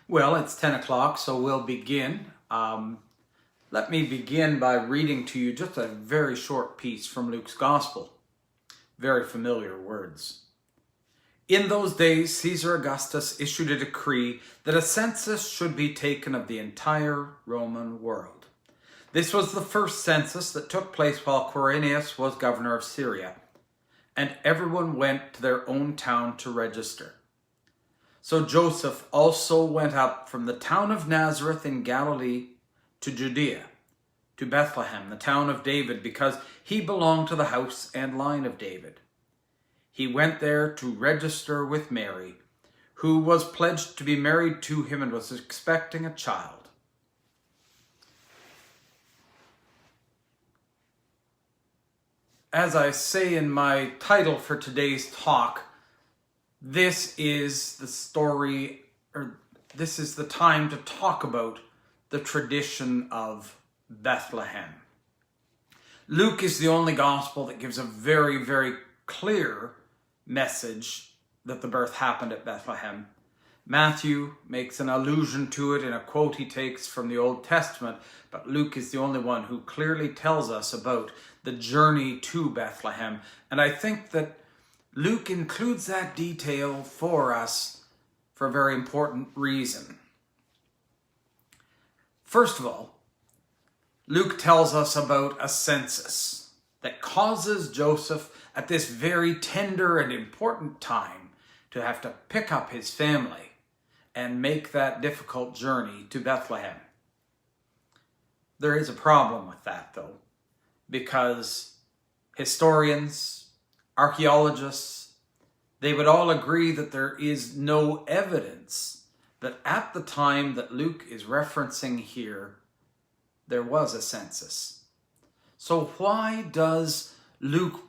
Well, it's 10 o'clock, so we'll begin. Let me begin by reading to you just a very short piece from Luke's Gospel. Very familiar words. In those days, Caesar Augustus issued a decree that a census should be taken of the entire Roman world. This was the first census that took place while Quirinius was governor of Syria, and everyone went to their own town to register. So Joseph also went up from the town of Nazareth in Galilee to Judea, to Bethlehem, the town of David, because he belonged to the house and line of David. He went there to register with Mary, who was pledged to be married to him and was expecting a child. As I say in my title for today's talk, this is the story, or this is the time to talk about the tradition of Bethlehem. Luke is the only gospel that gives a very, very clear message that the birth happened at Bethlehem. Matthew makes an allusion to it in a quote he takes from the Old Testament, but Luke is the only one who clearly tells us about the journey to Bethlehem. And I think that Luke includes that detail for us for a very important reason. First of all, Luke tells us about a census that causes Joseph at this very tender and important time to have to pick up his family and make that difficult journey to Bethlehem. There is a problem with that, though, because historians, archaeologists, they would all agree that there is no evidence that at the time that Luke is referencing here, there was a census. So why does Luke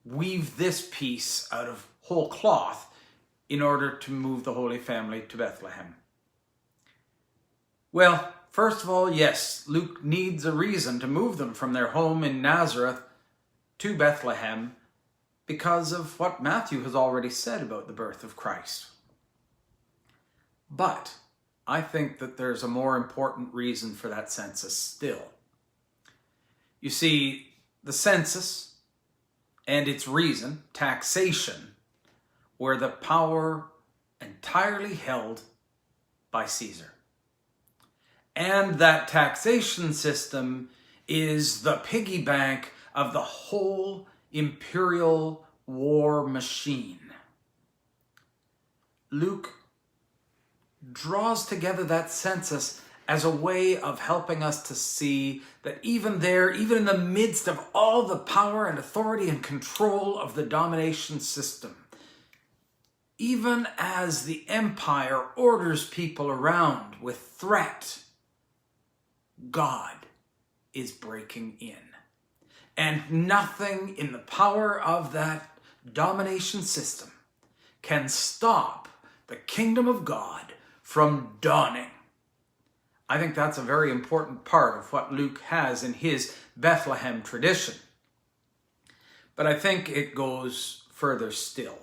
weave this piece out of whole cloth in order to move the Holy Family to Bethlehem? Well, first of all, yes, Luke needs a reason to move them from their home in Nazareth to Bethlehem because of what Matthew has already said about the birth of Christ. But I think that there's a more important reason for that census still. You see, the census and its reason, taxation, were the power entirely held by Caesar. And that taxation system is the piggy bank of the whole imperial war machine. Luke draws together that census as a way of helping us to see that even there, even in the midst of all the power and authority and control of the domination system, even as the empire orders people around with threat, God is breaking in. And nothing in the power of that domination system can stop the kingdom of God from dawning. I think that's a very important part of what Luke has in his Bethlehem tradition. But I think it goes further still.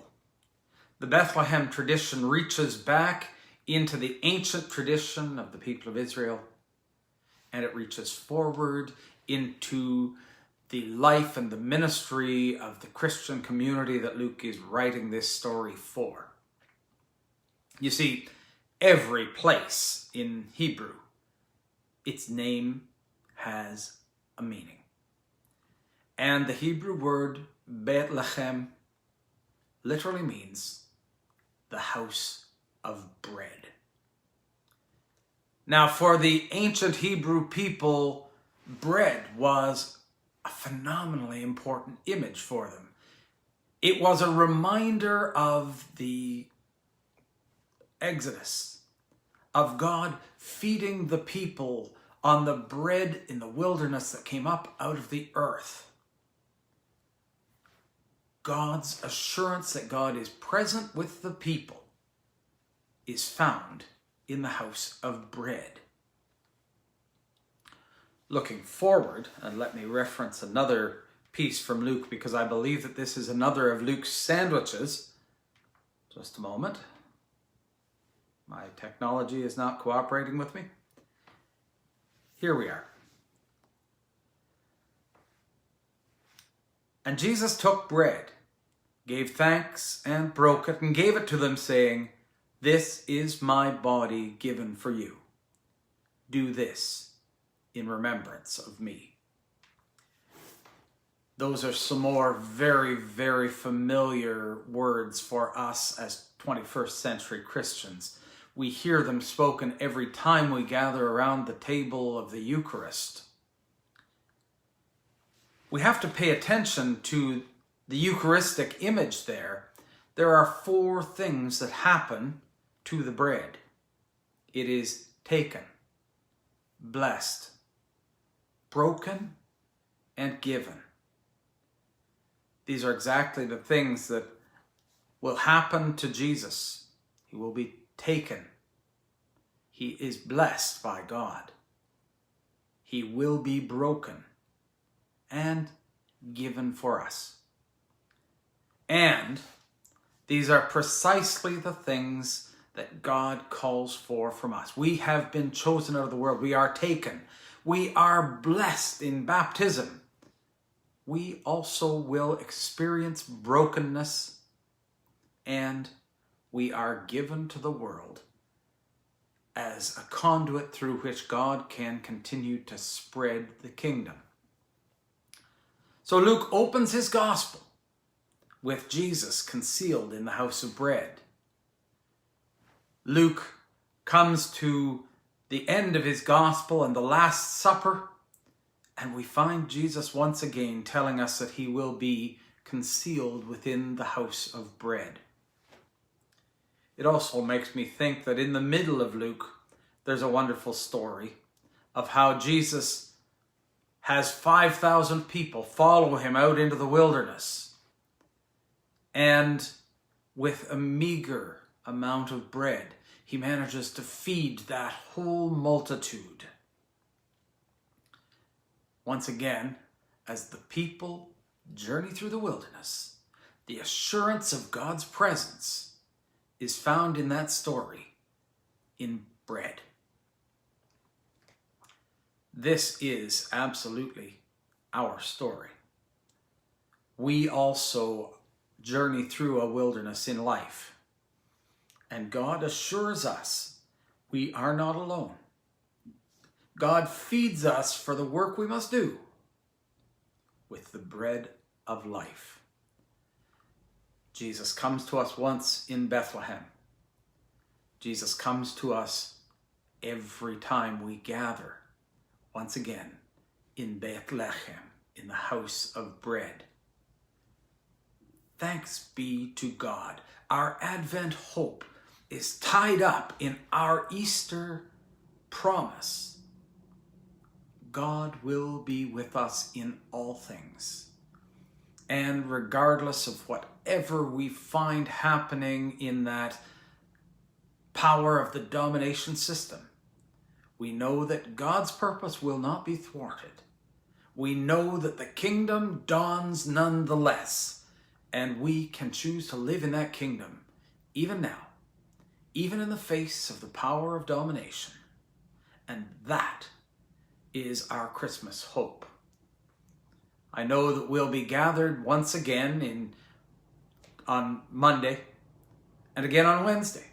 The Bethlehem tradition reaches back into the ancient tradition of the people of Israel, and it reaches forward into the life and the ministry of the Christian community that Luke is writing this story for. You see, every place in Hebrew, its name has a meaning. And the Hebrew word Bethlehem literally means the house of bread. Now, for the ancient Hebrew people, bread was a phenomenally important image for them. It was a reminder of the Exodus, of God feeding the people on the bread in the wilderness that came up out of the earth. God's assurance that God is present with the people is found in the house of bread. Looking forward, and let me reference another piece from Luke because I believe that this is another of Luke's sandwiches. Just a moment. My technology is not cooperating with me. Here we are. And Jesus took bread, gave thanks, and broke it, and gave it to them, saying, "This is my body given for you. Do this in remembrance of me." Those are some more very, very familiar words for us as 21st century Christians. We hear them spoken every time we gather around the table of the Eucharist. We have to pay attention to the Eucharistic image there. There are 4 things that happen to the bread. It is taken, blessed, broken, and given. These are exactly the things that will happen to Jesus. He will be taken. He is blessed by God. He will be broken and given for us. And these are precisely the things that God calls for from us. We have been chosen out of the world. We are taken. We are blessed in baptism. We also will experience brokenness, and we are given to the world as a conduit through which God can continue to spread the kingdom. So Luke opens his gospel with Jesus concealed in the house of bread. Luke comes to the end of his gospel and the Last Supper, and we find Jesus once again telling us that he will be concealed within the house of bread. It also makes me think that in the middle of Luke, there's a wonderful story of how Jesus has 5,000 people follow him out into the wilderness. And with a meager amount of bread, he manages to feed that whole multitude. Once again, as the people journey through the wilderness, the assurance of God's presence is found in that story in bread. This is absolutely our story. We also journey through a wilderness in life, and God assures us we are not alone. God feeds us for the work we must do with the bread of life. Jesus comes to us once in Bethlehem. Jesus comes to us every time we gather once again in Bethlehem, in the house of bread. Thanks be to God. Our Advent hope is tied up in our Easter promise. God will be with us in all things. And regardless of whatever we find happening in that power of the domination system, we know that God's purpose will not be thwarted. We know that the kingdom dawns nonetheless, and we can choose to live in that kingdom even now, even in the face of the power of domination. And that is our Christmas hope. I know that we'll be gathered once again on Monday and again on Wednesday.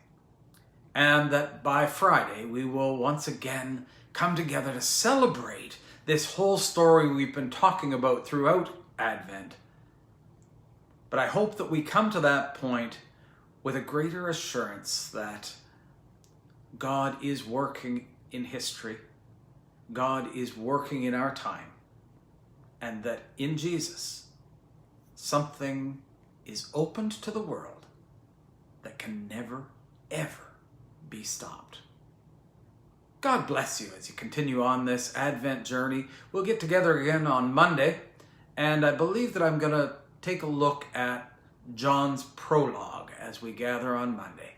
And that by Friday, we will once again come together to celebrate this whole story we've been talking about throughout Advent. But I hope that we come to that point with a greater assurance that God is working in history, God is working in our time, and that in Jesus, something is opened to the world that can never, ever be stopped. God bless you as you continue on this Advent journey. We'll get together again on Monday, and I believe that I'm going to take a look at John's prologue as we gather on Monday.